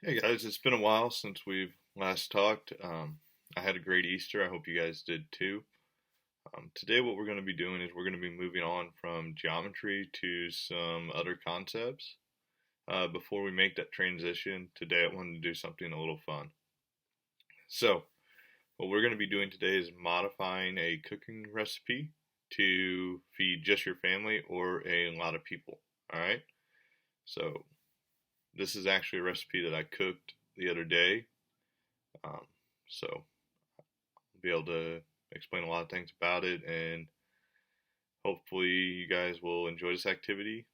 Hey guys, it's been a while since we've last talked. I had a great Easter. I hope you guys did too. Today, what we're going to be doing is we're going to be moving on from geometry to some other concepts. Before we make that transition, today I wanted to do something a little fun. So, what we're going to be doing today is modifying a cooking recipe to feed just your family or a lot of people. All right? So, this is actually a recipe that I cooked the other day. Um, so I'll be able to explain a lot of things about it, and hopefully you guys will enjoy this activity.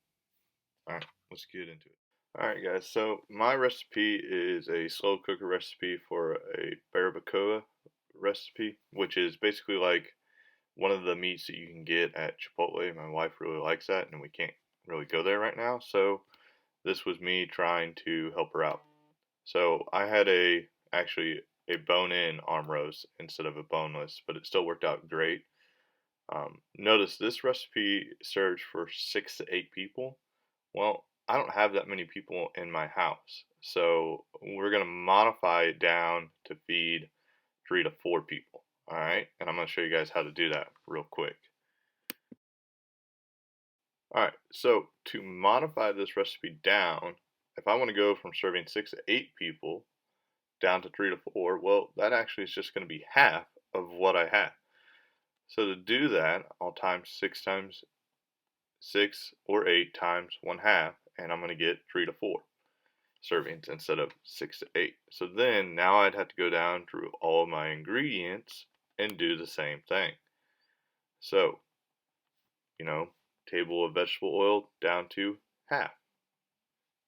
All right, let's get into it. All right, guys. So my recipe is a slow cooker recipe for a barbacoa recipe, which is basically like one of the meats that you can get at Chipotle. My wife really likes that, and we can't really go there right now. So this was me trying to help her out. So I had actually a bone-in arm roast instead of a boneless, but it still worked out great. Notice this recipe serves for 6 to 8 people. Well, I don't have that many people in my house, so we're gonna modify it down to feed 3 to 4 people. All right, and I'm gonna show you guys how to do that real quick. All right, so to modify this recipe down, if I want to go from serving 6 to 8 people down to 3 to 4, well, that actually is just going to be half of what I have. So to do that, I'll times 6 or 8 times 1/2, and I'm going to get 3 to 4 servings instead of 6 to 8. So then now I'd have to go down through all of my ingredients and do the same thing. So, table of vegetable oil down to half,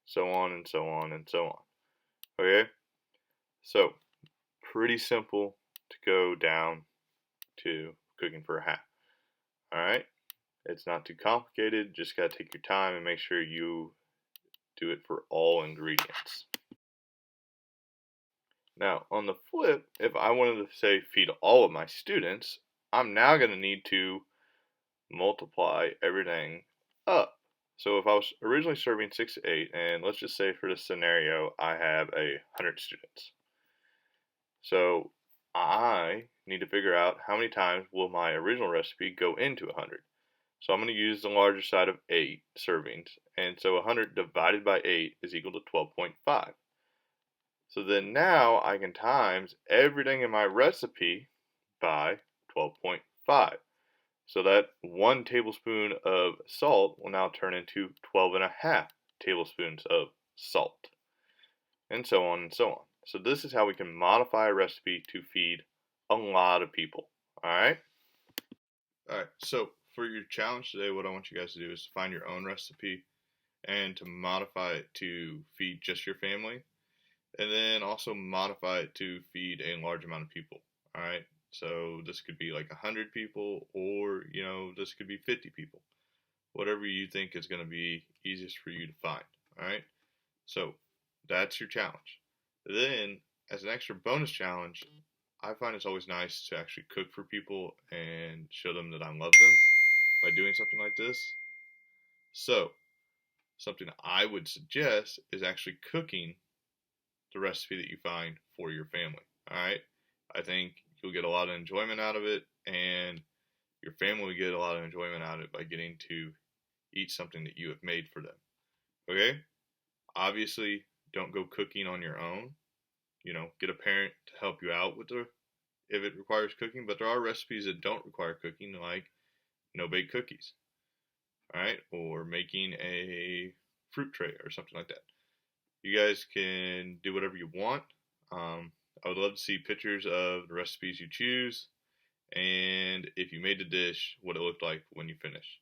so on and so on and so on. Okay, so pretty simple to go down to cooking for a half. Alright, it's not too complicated, just gotta take your time and make sure you do it for all ingredients. Now, on the flip, if I wanted to say feed all of my students, I'm now gonna need to multiply everything up. So if I was originally serving 6 to 8, and let's just say for this scenario I have 100 students. So I need to figure out how many times will my original recipe go into 100. So I'm going to use the larger side of 8 servings, and so 100 divided by 8 is equal to 12.5. So then now I can times everything in my recipe by 12.5. So that 1 tablespoon of salt will now turn into 12.5 tablespoons of salt, and so on and so on. So this is how we can modify a recipe to feed a lot of people. Alright? Alright, so for your challenge today, what I want you guys to do is find your own recipe and to modify it to feed just your family, and then also modify it to feed a large amount of people. Alright? So this could be like 100 people, or, this could be 50 people. Whatever you think is going to be easiest for you to find. Alright? So that's your challenge. Then, as an extra bonus challenge, I find it's always nice to actually cook for people and show them that I love them by doing something like this. So, something I would suggest is actually cooking the recipe that you find for your family. Alright? I think you'll get a lot of enjoyment out of it, and your family will get a lot of enjoyment out of it by getting to eat something that you have made for them. Okay? Obviously, don't go cooking on your own. Get a parent to help you out if it requires cooking, but there are recipes that don't require cooking, like no-bake cookies, all right, or making a fruit tray or something like that. You guys can do whatever you want. I would love to see pictures of the recipes you choose, and if you made the dish, what it looked like when you finish.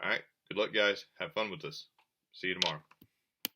All right, good luck, guys. Have fun with this. See you tomorrow.